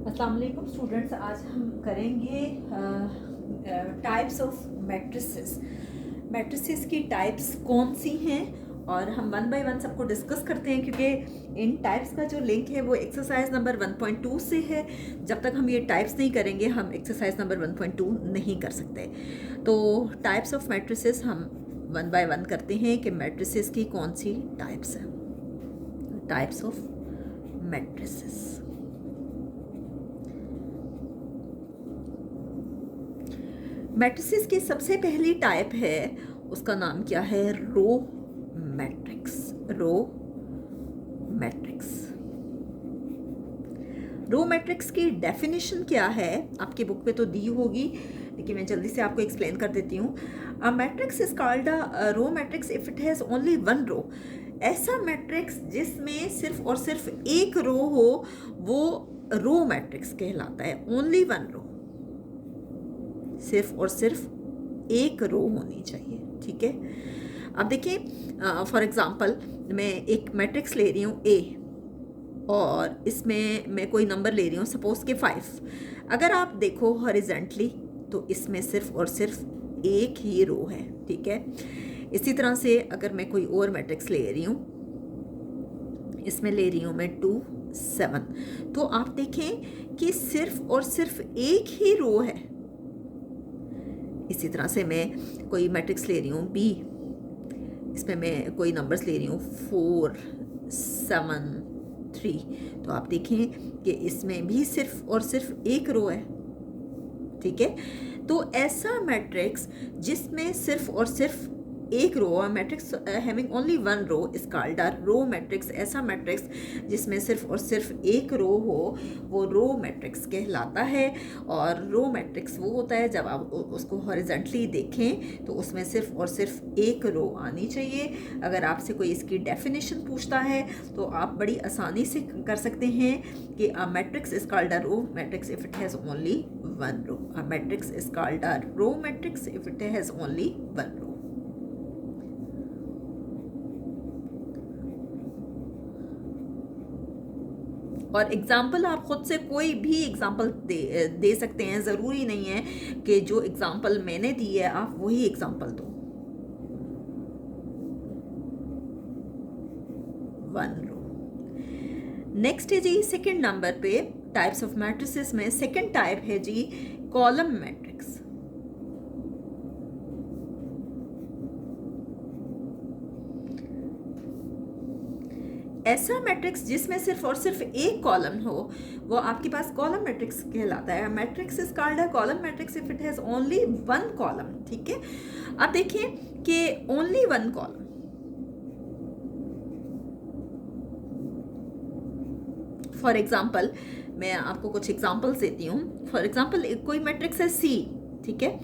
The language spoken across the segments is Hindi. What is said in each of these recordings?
अस्सलाम वालेकुम स्टूडेंट्स, आज हम करेंगे टाइप्स ऑफ मैट्रिसेस। मैट्रिसेस की टाइप्स कौन सी हैं और हम वन बाय वन सबको डिस्कस करते हैं, क्योंकि इन टाइप्स का जो लिंक है वो एक्सरसाइज नंबर 1.2 से है। जब तक हम ये टाइप्स नहीं करेंगे हम एक्सरसाइज नंबर 1.2 नहीं कर सकते। तो टाइप्स ऑफ मैट्रिसेस हम वन बाय वन करते हैं कि मैट्रिसेस की कौन सी टाइप्स हैं। Types of matrices. मैट्रिसेस की सबसे पहली टाइप है, उसका नाम क्या है? Row matrix. Row matrix. Row matrix की डेफिनेशन क्या है? आपकी बुक पे तो दी होगी, लेकिन मैं जल्दी से आपको एक्सप्लेन कर देती हूँ। A matrix is called a row matrix if it has only one row. ऐसा मैट्रिक्स जिसमें सिर्फ और सिर्फ एक रो हो वो रो मैट्रिक्स कहलाता है। ओनली वन रो, सिर्फ और सिर्फ एक रो होनी चाहिए, ठीक है। अब देखिए, फॉर एग्जांपल मैं एक मैट्रिक्स ले रही हूँ ए, और इसमें मैं कोई नंबर ले रही हूँ, सपोज के 5। अगर आप देखो हॉरिजेंटली तो इसमें सिर्फ और सिर्फ एक ही रो है, ठीक है। इसी तरह से अगर मैं कोई और मैट्रिक्स ले रही हूँ, इसमें ले रही हूँ मैं 2 7, तो आप देखें कि सिर्फ और सिर्फ एक ही रो है। इसी तरह से मैं कोई मैट्रिक्स ले रही हूँ बी, इसमें मैं कोई नंबर्स ले रही हूँ 4 7 3, तो आप देखें कि इसमें भी सिर्फ और सिर्फ एक रो है, ठीक है। तो ऐसा मैट्रिक्स जिसमें सिर्फ और सिर्फ एक row, matrix having only one row is called a row matrix. ऐसा मैट्रिक्स जिसमें सिर्फ और सिर्फ एक रो हो वो रो मैट्रिक्स कहलाता है। और रो मैट्रिक्स वो होता है जब आप उसको हॉरिजेंटली देखें तो उसमें सिर्फ और सिर्फ एक रो आनी चाहिए। अगर आपसे कोई इसकी डेफिनेशन पूछता है तो आप बड़ी आसानी से कर सकते हैं कि a matrix is called a row matrix if it has only one row. A matrix is called a row matrix if it has only one row. और एग्जाम्पल आप खुद से कोई भी एग्जाम्पल दे सकते हैं, ज़रूरी नहीं है कि जो एग्जाम्पल मैंने दी है आप वही एग्जाम्पल दो। One row. नेक्स्ट है जी सेकंड नंबर पे टाइप्स ऑफ मैट्रिसेस में सेकंड टाइप है जी कॉलम मैट्रिक्स। ऐसा मैट्रिक्स जिसमें सिर्फ और सिर्फ एक कॉलम हो वो आपके पास कॉलम मैट्रिक्स कहलाता है। Matrix is called a column matrix if it has only one column, ठीक है। अब देखिए कि only one column, for example मैं आपको कुछ एग्जाम्पल्स देती हूँ। फॉर एग्जाम्पल कोई मैट्रिक्स है सी, ठीक है,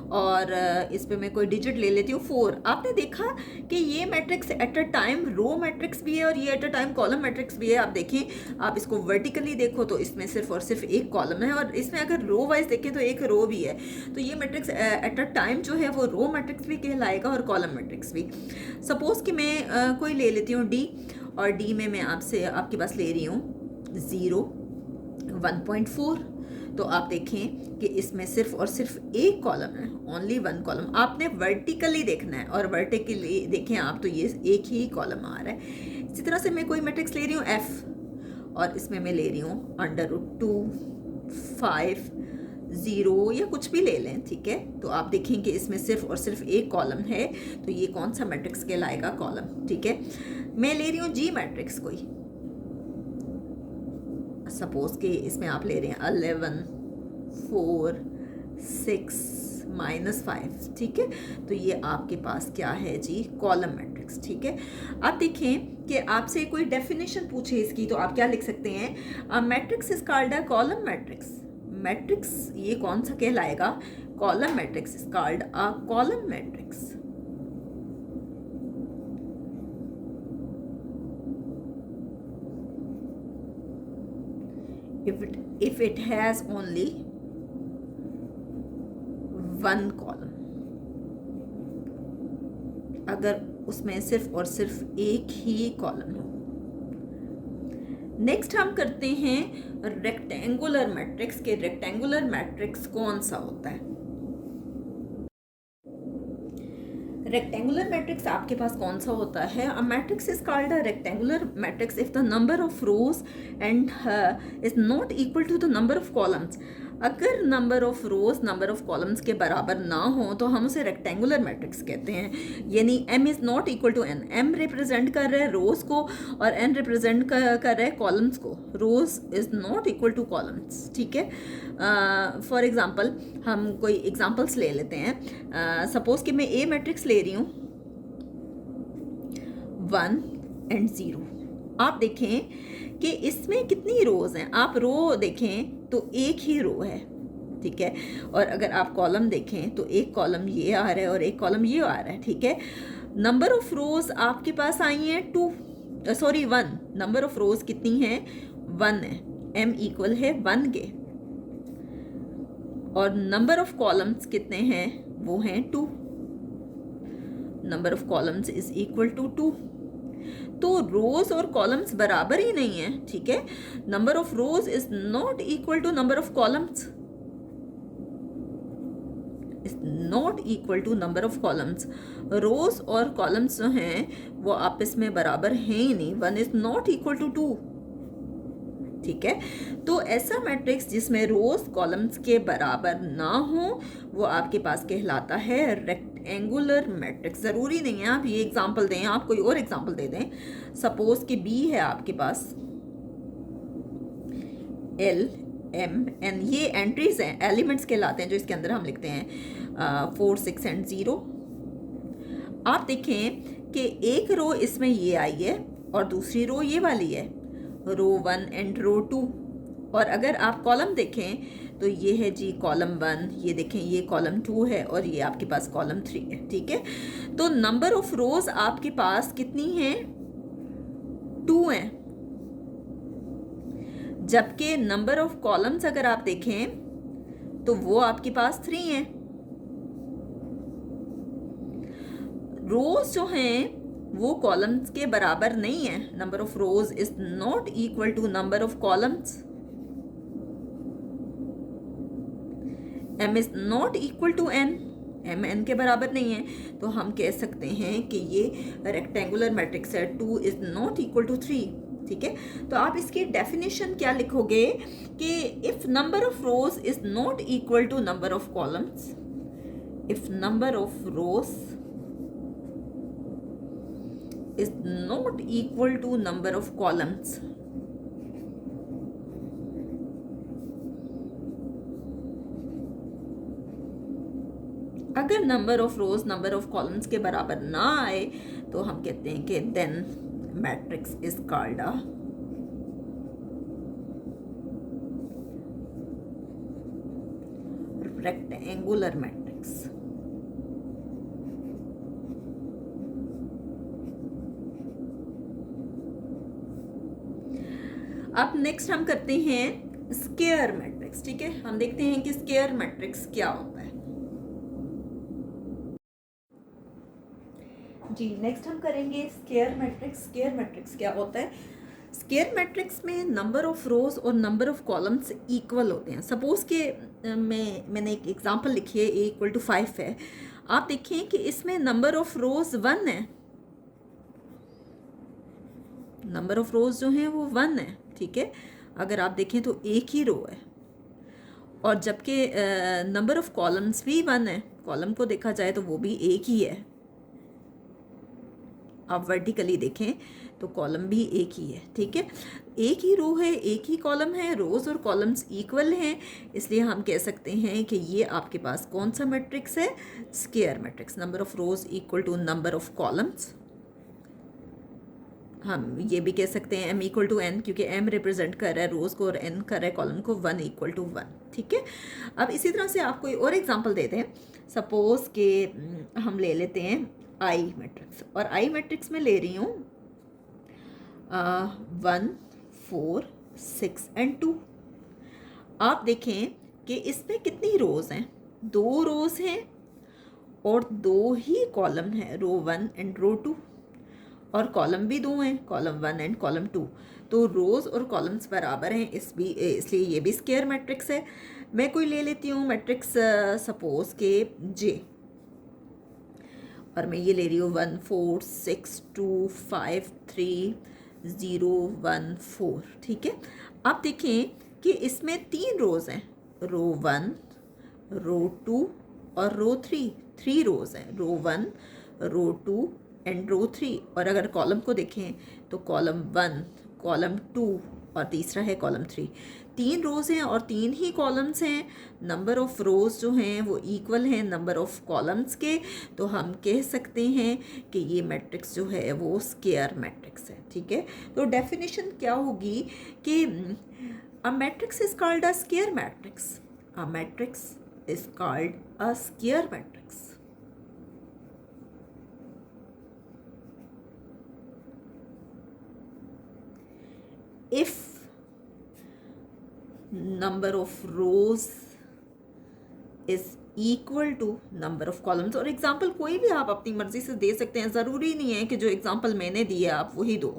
और इस पे मैं कोई डिजिट ले लेती हूँ 4। आपने देखा कि ये matrix at a time row matrix भी है और ये at a time column matrix भी है। आप देखें, आप इसको वर्टिकली देखो तो इसमें सिर्फ और सिर्फ एक कॉलम है, और इसमें अगर रो वाइज देखें तो एक रो भी है। तो ये मैट्रिक्स एट अ टाइम जो है वो रो मैट्रिक्स भी कहलाएगा और कॉलम मैट्रिक्स भी। सपोज कि मैं कोई ले लेती हूँ डी, और डी में मैं आपके पास ले रही हूँ 0 1.4। तो आप देखें कि इसमें सिर्फ और सिर्फ एक कॉलम है, ओनली वन कॉलम। आपने वर्टिकली देखना है, और वर्टिकली देखें आप तो ये एक ही कॉलम आ रहा है। इसी तरह से मैं कोई मैट्रिक्स ले रही हूँ एफ, और इसमें मैं ले रही हूँ √2 5 0 या कुछ भी ले लें, ठीक है। तो आप देखें कि इसमें सिर्फ और सिर्फ एक कॉलम है, तो ये कौन सा मैट्रिक्स कहलाएगा? कॉलम, ठीक है। मैं ले रही हूँ जी मैट्रिक्स कोई, सपोज कि इसमें आप ले रहे हैं 11 4 6 -5, ठीक है। तो ये आपके पास क्या है जी? कॉलम मैट्रिक्स, ठीक है। अब देखें कि आपसे कोई डेफिनेशन पूछे इसकी, तो आप क्या लिख सकते हैं? अ matrix is called a column matrix. Matrix ये कौन सा कहलाएगा? Column matrix is called a column matrix. if it has only one column, अगर उसमें सिर्फ और सिर्फ एक ही कॉलम हो। नेक्स्ट हम करते हैं रेक्टेंगुलर मैट्रिक्स के रेक्टेंगुलर मैट्रिक्स कौन सा होता है। रेक्टेंगुलर मैट्रिक्स आपके पास कौन सा होता है? A matrix is called a rectangular matrix if the number of rows and is not equal to the number of columns. अगर number of rows number of columns के बराबर ना हो तो हम उसे रेक्टेंगुलर मैट्रिक्स कहते हैं। यानी m is not equal to n, m represent कर रहा है रोज को और n रिप्रेजेंट कर रहा है कॉलम्स को। Rows is not equal to columns, ठीक है। फॉर एग्जांपल हम कोई एग्जांपल्स ले लेते हैं। सपोज कि मैं ए मैट्रिक्स ले रही हूँ 1 and 0। आप देखें कि इसमें कितनी रोज हैं। आप रो देखें तो एक ही रो है, ठीक है। और अगर आप कॉलम देखें तो एक कॉलम ये आ रहा है और एक कॉलम ये आ रहा है, ठीक है। नंबर ऑफ रोज आपके पास आई हैं 1। नंबर ऑफ रोज कितनी हैं? 1 है। m इक्वल है 1 के। और नंबर ऑफ कॉलम्स कितने हैं? वो हैं 2। Number of columns is equal to 2। तो रोज और कॉलम्स बराबर ही नहीं है, ठीक है। Number of rows is not equal to number of columns, is not equal to number of columns. Rows और कॉलम्स जो हैं वो आपस में बराबर हैं ही नहीं। 1 इज नॉट इक्वल टू 2, ठीक है। तो ऐसा मैट्रिक्स जिसमें रोज कॉलम्स के बराबर ना हो वो आपके पास कहलाता है रेक्टेंगुलर मैट्रिक्स। ज़रूरी नहीं है आप ये एग्जांपल दें, आप कोई और एग्जांपल दे दें। सपोज कि बी है आपके पास, L M N, ये एंट्रीज हैं, एलिमेंट्स कहलाते हैं जो इसके अंदर हम लिखते हैं 4 6 and 0। आप देखें कि एक रो इसमें ये आई है और दूसरी रो ये वाली है, रो 1 and रो 2। और अगर आप कॉलम देखें तो ये है जी कॉलम 1, ये देखें ये कॉलम 2 है और ये आपके पास कॉलम 3 है, ठीक है। तो नंबर ऑफ रोज आपके पास कितनी हैं? 2 हैं। जबकि नंबर ऑफ कॉलम्स अगर आप देखें तो वो आपके पास 3 हैं। रोज जो हैं वो कॉलम्स के बराबर नहीं है। Number of rows is not equal to number of columns. m is not equal to n, m n के बराबर नहीं है। तो हम कह सकते हैं कि ये रेक्टेंगुलर मैट्रिक्स है। 2 इज नॉट इक्वल टू 3, ठीक है। तो आप इसकी डेफिनेशन क्या लिखोगे कि if number of rows is not equal to number of columns, if number of rows is not equal to number of columns, अगर number of rows number of columns के बराबर ना आए तो हम कहते हैं कि then matrix is called a rectangular matrix. अब नेक्स्ट हम करते हैं स्क्वायर मैट्रिक्स, ठीक है। हम देखते हैं कि स्क्वायर मैट्रिक्स क्या होता है। जी नेक्स्ट हम करेंगे स्क्वायर मैट्रिक्स। स्क्वायर मैट्रिक्स क्या होता है? स्क्वायर मैट्रिक्स में नंबर ऑफ रोज और नंबर ऑफ कॉलम्स इक्वल होते हैं। सपोज कि मैंने एक एग्जांपल लिखी है, a इक्वल टू 5 है। आप देखें कि इसमें नंबर ऑफ रोज 1 है, नंबर ऑफ रोज जो हैं वो 1 है, ठीक है। अगर आप देखें तो एक ही रो है। और जबकि नंबर ऑफ कॉलम्स भी 1 है, कॉलम को देखा जाए तो वो भी एक ही है। आप वर्टिकली देखें तो कॉलम भी एक ही है, ठीक है। एक ही रो है, एक ही कॉलम है, रोज और कॉलम्स इक्वल हैं, इसलिए हम कह सकते हैं कि ये आपके पास कौन सा मैट्रिक्स है? Square matrix. Number of rows equal to number of columns. हम ये भी कह सकते हैं m इक्वल टू n, क्योंकि m रिप्रेजेंट कर रहा है रोज़ को और n कर रहा है कॉलम को। 1 इक्वल टू 1, ठीक है। अब इसी तरह से आप कोई और एग्जांपल देते हैं। सपोज कि हम ले लेते हैं i मैट्रिक्स, और i मैट्रिक्स में ले रही हूँ 1 4 6 and 2। आप देखें कि इसमें कितनी रोज़ हैं? 2 रोज़ हैं और 2 ही कॉलम हैं, रो 1 and रो 2। और कॉलम भी 2 हैं, कॉलम 1 and कॉलम 2। तो रोज़ और कॉलम्स बराबर हैं, इसलिए ये भी स्क्वायर मैट्रिक्स है। मैं कोई ले लेती हूँ मैट्रिक्स, सपोज के जे, और मैं ये ले रही हूँ 1 4 6 2 5 3 0 1 4। ठीक है, आप देखें कि इसमें 3 रोज़ हैं, रो 1, रो 2 और रो 3। 3 रोज़ हैं, रो 1, रो 2 एंड रो 3। और अगर कॉलम को देखें तो कॉलम 1, कॉलम 2 और तीसरा है कॉलम 3। 3 रोज़ हैं और 3 ही कॉलम्स हैं। नंबर ऑफ़ रोज़ जो हैं वो इक्वल हैं नंबर ऑफ़ कॉलम्स के, तो हम कह सकते हैं कि ये मैट्रिक्स जो है वो स्क्वायर मैट्रिक्स है। ठीक है, तो डेफिनेशन क्या होगी कि a matrix is called a square matrix. A matrix is called a square matrix. if number of rows is equal to number of columns, और एग्जाम्पल कोई भी आप अपनी मर्जी से दे सकते हैं, ज़रूरी नहीं है कि जो एग्जाम्पल मैंने दिया आप वही दो।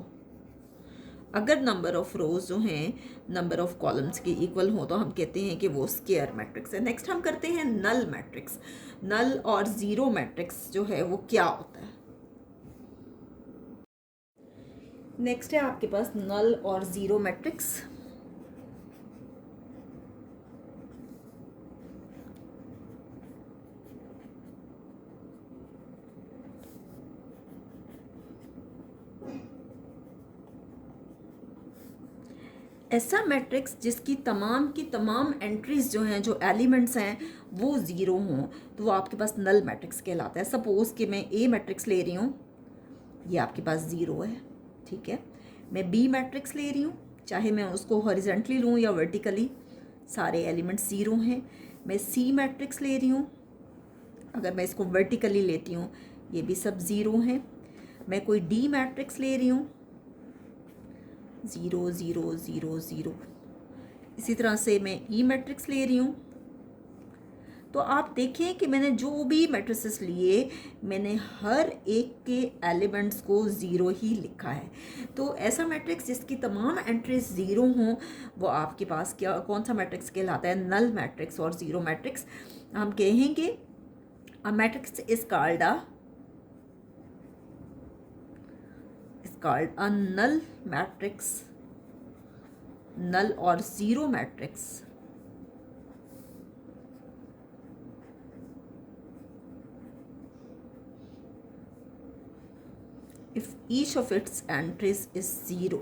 अगर नंबर ऑफ रोज जो हैं नंबर ऑफ कॉलम्स के इक्वल हो तो हम कहते हैं कि वो स्क्वायर मैट्रिक्स है। नेक्स्ट हम करते हैं नल मैट्रिक्स। नल और ज़ीरो मैट्रिक्स जो है वो क्या होता है। नेक्स्ट है आपके पास नल और ज़ीरो मैट्रिक्स। ऐसा मैट्रिक्स जिसकी तमाम की तमाम एंट्रीज जो हैं, जो एलिमेंट्स हैं वो ज़ीरो हों, तो वो आपके पास नल मैट्रिक्स कहलाता है। सपोज़ कि मैं ए मैट्रिक्स ले रही हूँ, ये आपके पास ज़ीरो है। ठीक है, मैं बी मैट्रिक्स ले रही हूँ, चाहे मैं उसको हॉरिजेंटली लूँ या वर्टिकली, सारे एलिमेंट्स ज़ीरो हैं। मैं सी मैट्रिक्स ले रही हूँ, अगर मैं इसको वर्टिकली लेती हूँ ये भी सब ज़ीरो हैं। मैं कोई डी मैट्रिक्स ले रही हूँ, 0 0 0 0। इसी तरह से मैं ई मैट्रिक्स ले रही हूँ। तो आप देखें कि मैंने जो भी मैट्रिसेस लिए, मैंने हर एक के एलिमेंट्स को ज़ीरो ही लिखा है। तो ऐसा मैट्रिक्स जिसकी तमाम एंट्रीज ज़ीरो हों वो आपके पास क्या, कौन सा मैट्रिक्स कहलाता है, नल मैट्रिक्स और ज़ीरो मैट्रिक्स। हम कहेंगे a matrix is called a null matrix, null और zero matrix if each of its entries is 0.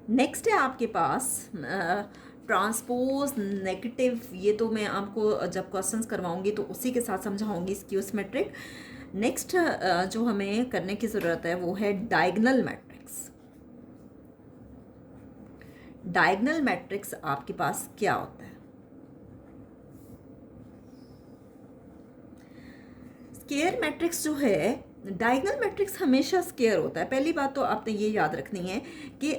Next है आपके पास ट्रांसपोज नेगेटिव। ये तो मैं आपको जब क्वेश्चंस करवाऊंगी तो उसी के साथ समझाऊंगी स्क्यूज मैट्रिक। नेक्स्ट जो हमें करने की ज़रूरत है वो है डायगोनल मैट्रिक्स। डायगोनल मैट्रिक्स आपके पास क्या होता है। स्क्वायर मैट्रिक्स जो है, डायगोनल मैट्रिक्स हमेशा स्क्वायर होता है। पहली बात तो आपने ये याद रखनी है कि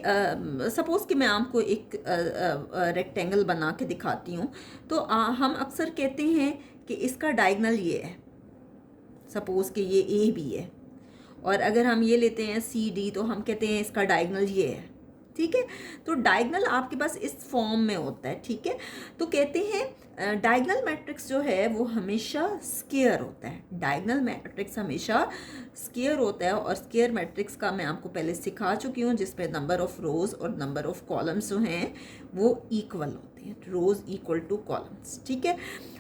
सपोज़ कि मैं आपको एक रेक्टेंगल बना के दिखाती हूँ, तो हम अक्सर कहते हैं कि इसका डायगोनल ये है। सपोज़ कि ये ए बी है, और अगर हम ये लेते हैं सी डी तो हम कहते हैं इसका डायगोनल ये है। ठीक है, तो डायगोनल आपके पास इस फॉर्म में होता है। ठीक है, तो कहते हैं डायगोनल मैट्रिक्स जो है वो हमेशा स्क्वायर होता है। डायगोनल मैट्रिक्स हमेशा स्क्वायर होता है, और स्क्वायर मैट्रिक्स का मैं आपको पहले सिखा चुकी हूँ, जिसमें नंबर ऑफ रोज और नंबर ऑफ कॉलम्स जो हैं वो इक्वल होते हैं, रोज इक्वल टू कॉलम्स। ठीक है,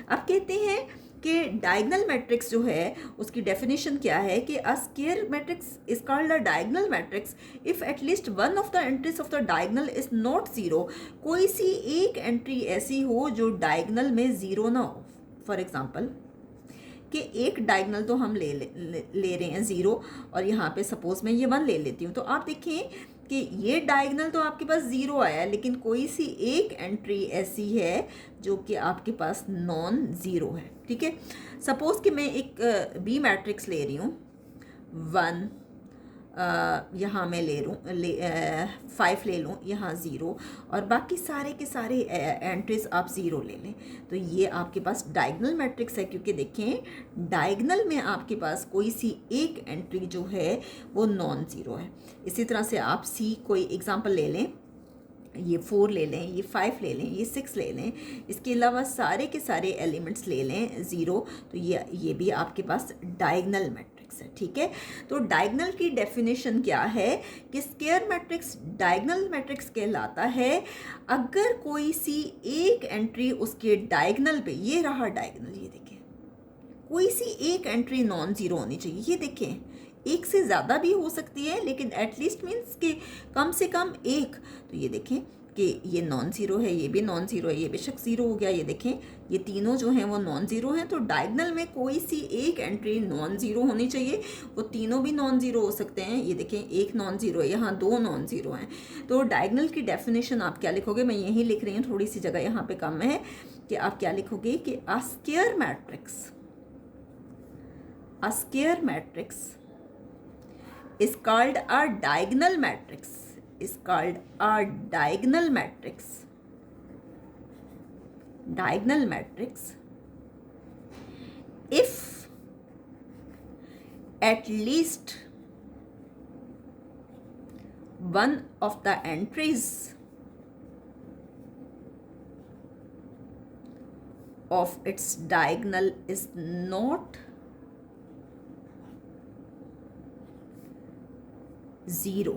अब कहते हैं कि डायगोनल मैट्रिक्स जो है उसकी डेफिनेशन क्या है कि a square matrix is called a diagonal matrix if at least one of the entries of the diagonal is not zero. कोई सी एक एंट्री ऐसी हो जो डायगोनल में ज़ीरो ना हो। फॉर एग्जांपल कि एक डायगोनल तो हम ले रहे हैं ज़ीरो, और यहाँ पे सपोज मैं ये 1 ले लेती हूँ, तो आप देखें कि ये डायगोनल तो आपके पास ज़ीरो आया है, लेकिन कोई सी एक एंट्री ऐसी है जो कि आपके पास नॉन ज़ीरो है। ठीक है, सपोज़ कि मैं एक बी मैट्रिक्स ले रही हूँ 1 यहाँ मैं ले लूँ 5 ले लूँ, यहाँ 0, और बाकी सारे के सारे एंट्रीज आप 0 ले लें, तो ये आपके पास डायगनल मैट्रिक्स है। क्योंकि देखें डायगनल में आपके पास कोई सी एक एंट्री जो है वो नॉन ज़ीरो है। इसी तरह से आप सी कोई एग्जांपल ले लें, ये 4 ले लें, ये 5 ले लें, ये 6 ले लें, इसके अलावा सारे के सारे एलिमेंट्स ले लें 0, तो ये भी आपके पास डायगनल मैट्रिक्स है। ठीक है, तो डायगनल की डेफिनेशन क्या है कि स्क्वायर मैट्रिक्स डायगनल मैट्रिक्स कहलाता है अगर कोई सी एक एंट्री उसके डायगनल पे, ये रहा डायगनल, ये देखें कोई सी एक एंट्री नॉन ज़ीरो होनी चाहिए। ये देखें एक से ज़्यादा भी हो सकती है, लेकिन एटलीस्ट मीन्स कि कम से कम एक। तो ये देखें कि ये नॉन ज़ीरो है, ये भी नॉन ज़ीरो है, ये बेशक ज़ीरो हो गया, ये देखें ये तीनों जो हैं वो नॉन ज़ीरो हैं। तो डायगनल में कोई सी एक एंट्री नॉन ज़ीरो होनी चाहिए, वो तीनों भी नॉन ज़ीरो हो सकते हैं। ये देखें एक नॉन ज़ीरो है, यहाँ 2 नॉन ज़ीरो हैं। तो डायगनल की डेफिनेशन आप क्या लिखोगे, मैं यही लिख रही हूँ, थोड़ी सी जगह यहाँ पे कम है, कि आप क्या लिखोगे कि a square matrix is called a diagonal matrix, is called a diagonal matrix if at least one of the entries of its diagonal is not 0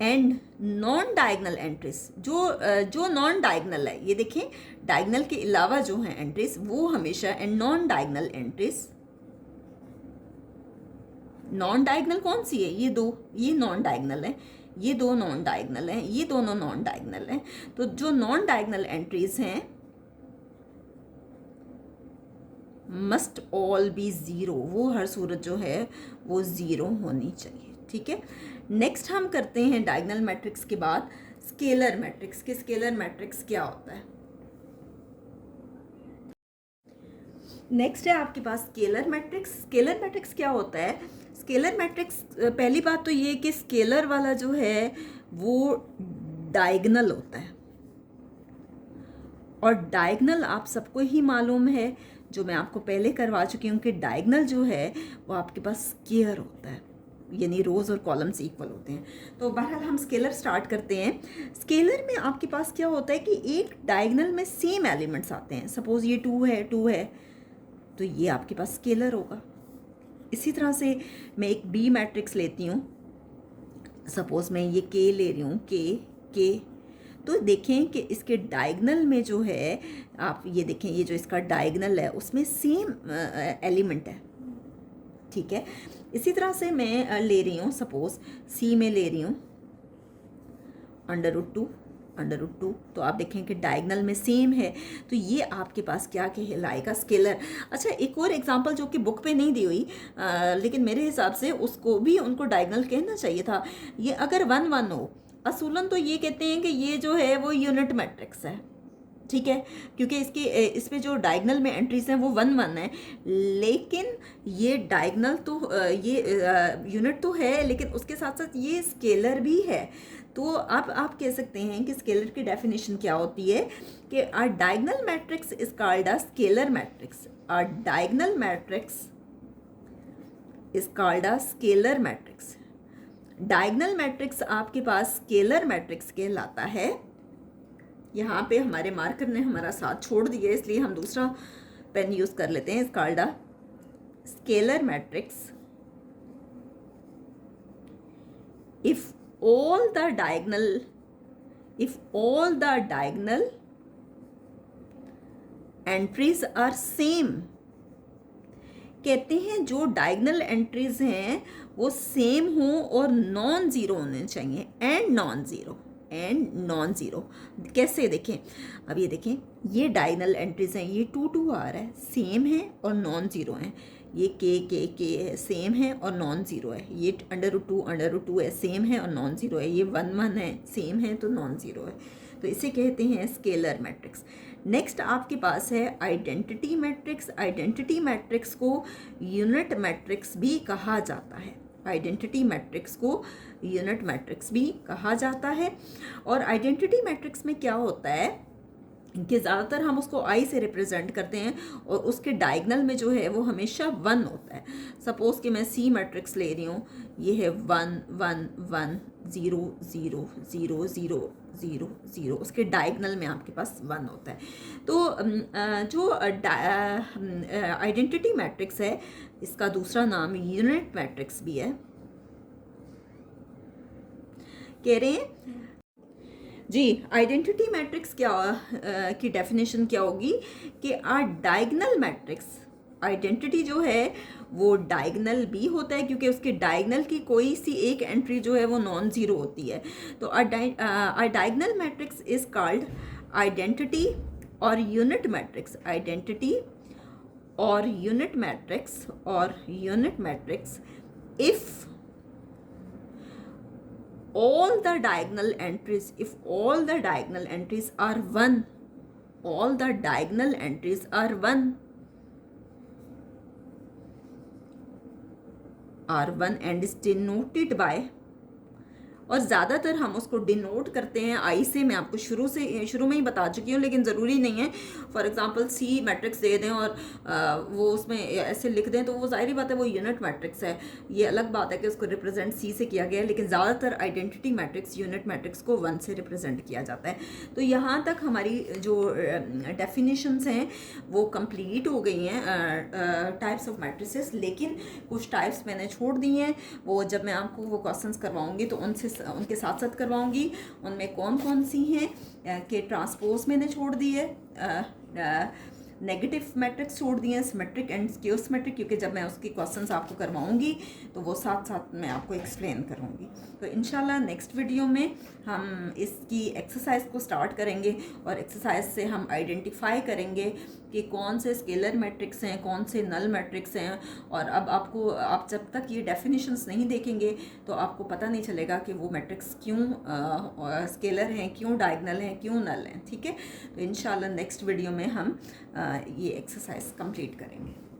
and non diagonal entries जो नॉन डायगनल है, ये देखें डायगनल के अलावा जो है एंट्रीज वो हमेशा, and non diagonal entries, non diagonal कौन सी है, ये 2, ये नॉन डायगनल है, ये 2 नॉन डायगनल हैं, ये दोनों नॉन डायगनल हैं। तो जो नॉन डायगनल एंट्रीज हैं मस्ट ऑल बी ज़ीरो, वो हर सूरत जो है वो ज़ीरो होनी चाहिए। ठीक है, नेक्स्ट हम करते हैं डायगनल मैट्रिक्स के बाद स्केलर मैट्रिक्स के। स्केलर मैट्रिक्स क्या होता है, नेक्स्ट है आपके पास स्केलर मैट्रिक्स। स्केलर मैट्रिक्स क्या होता है, स्केलर मैट्रिक्स पहली बात तो ये कि स्केलर वाला जो है वो डायगनल होता है, और डायगनल आप सबको ही मालूम है, जो मैं आपको पहले करवा चुकी हूँ, कि डायगनल जो है वो आपके पास स्क्वायर होता है, यानी रोज और कॉलम्स इक्वल होते हैं। तो बहरहाल हम स्केलर स्टार्ट करते हैं। स्केलर में आपके पास क्या होता है कि एक डायगनल में सेम एलिमेंट्स आते हैं। सपोज ये 2 है तो ये आपके पास स्केलर होगा। इसी तरह से मैं एक बी मैट्रिक्स लेती हूँ, सपोज मैं ये के ले रही हूँ, के तो देखें कि इसके डायगनल में जो है, आप ये देखें ये जो इसका डायगनल है उसमें सेम एलिमेंट है। ठीक है, इसी तरह से मैं ले रही हूँ, सपोज सी में ले रही हूँ √2, तो आप देखें कि डायगनल में सेम है, तो ये आपके पास क्या कहलाएगा, स्केलर। अच्छा, एक और एग्जांपल जो कि बुक पे नहीं दी हुई, लेकिन मेरे हिसाब से उसको भी उनको डायगनल कहना चाहिए था। ये अगर 1 1 हो, असूलन तो ये कहते हैं कि ये जो है वो यूनिट मैट्रिक्स है। ठीक है, क्योंकि इस पे जो डायगनल में एंट्रीज हैं वो 1 1 है, लेकिन ये डायगनल तो ये यूनिट तो है, लेकिन उसके साथ साथ ये स्केलर भी है। तो अब आप कह सकते हैं कि स्केलर की डेफिनेशन क्या होती है कि a diagonal matrix is called a scalar matrix. A diagonal matrix is called a scalar matrix. Diagonal matrix आपके पास स्केलर मैट्रिक्स कहलाता है। यहाँ पे हमारे मार्कर ने हमारा साथ छोड़ दिया, इसलिए हम दूसरा पेन यूज कर लेते हैं। It's called a scalar matrix if all the diagonal entries are same. कहते हैं जो डायगनल एंट्रीज हैं वो सेम हो और नॉन ज़ीरो होने चाहिए, एंड नॉन ज़ीरो। कैसे देखें, अब ये देखें ये डायगनल एंट्रीज हैं, ये 2 2 आ रहा है, सेम है और नॉन ज़ीरो हैं। ये के है, सेम है और नॉन ज़ीरो है। ये √2 है, सेम है और नॉन ज़ीरो है। ये 1 1 है, सेम है तो नॉन ज़ीरो है। तो इसे कहते हैं स्केलर मैट्रिक्स। नेक्स्ट आपके पास है आइडेंटिटी मैट्रिक्स। आइडेंटिटी मैट्रिक्स को यूनिट मैट्रिक्स भी कहा जाता है। आइडेंटिटी मैट्रिक्स को यूनिट मैट्रिक्स भी कहा जाता है। और आइडेंटिटी मैट्रिक्स में क्या होता है कि ज़्यादातर हम उसको आई से रिप्रेजेंट करते हैं और उसके डायगनल में जो है वो हमेशा 1 होता है। सपोज़ कि मैं सी मैट्रिक्स ले रही हूँ, ये है 1 1 1 0 0 0 0 0 0, उसके डायगनल में आपके पास 1 होता है। तो जो आइडेंटिटी मैट्रिक्स है, इसका दूसरा नाम यूनिट मैट्रिक्स भी है। कह रहे हैं जी, आइडेंटिटी मैट्रिक्स क्या की डेफिनेशन क्या होगी कि डायगनल मैट्रिक्स, आइडेंटिटी जो है वो डायगनल भी होता है क्योंकि उसके डायगनल की कोई सी एक एंट्री जो है वो नॉन ज़ीरो होती है। तो diagonal matrix is called identity और यूनिट मैट्रिक्स। आइडेंटिटी और unit matrix if all the diagonal entries are 1, all the diagonal entries are 1 and is denoted by, और ज़्यादातर हम उसको डिनोट करते हैं आई से। मैं आपको शुरू में ही बता चुकी हूँ, लेकिन ज़रूरी नहीं है। फॉर एग्जांपल सी मैट्रिक्स दे दें और वो उसमें ऐसे लिख दें तो वो ज़ाहिर बात है वो यूनिट मैट्रिक्स है। ये अलग बात है कि उसको रिप्रेजेंट सी से किया गया है, लेकिन ज़्यादातर आइडेंटिटी मैट्रिक्स यूनिट मैट्रिक्स को 1 से रिप्रेजेंट किया जाता है। तो यहाँ तक हमारी जो डेफिनेशंस हैं वो कंप्लीट हो गई हैं टाइप्स ऑफ मैट्रिसेस, लेकिन कुछ टाइप्स मैंने छोड़ दी हैं। वो जब मैं आपको वो क्वेश्चंस करवाऊँगी तो उनके साथ साथ करवाऊंगी। उनमें कौन कौन सी हैं कि ट्रांसपोज मैंने छोड़ दी है, नेगेटिव मैट्रिक्स छोड़ दिए हैं, सिमेट्रिक एंड स्क्यू सिमेट्रिक, क्योंकि जब मैं उसकी क्वेश्चंस आपको करवाऊंगी तो वो साथ साथ मैं आपको एक्सप्लेन करूंगी। तो इंशाल्लाह नेक्स्ट वीडियो में हम इसकी एक्सरसाइज को स्टार्ट करेंगे और एक्सरसाइज से हम आइडेंटिफाई करेंगे कि कौन से स्केलर मैट्रिक्स हैं, कौन से नल मैट्रिक्स हैं। और अब आप जब तक ये डेफिनेशंस नहीं देखेंगे तो आपको पता नहीं चलेगा कि वो मैट्रिक्स क्यों स्केलर हैं, क्यों डायगनल हैं, क्यों नल हैं। ठीक है, तो इंशाल्लाह नेक्स्ट वीडियो में हम ये एक्सरसाइज कंप्लीट करेंगे।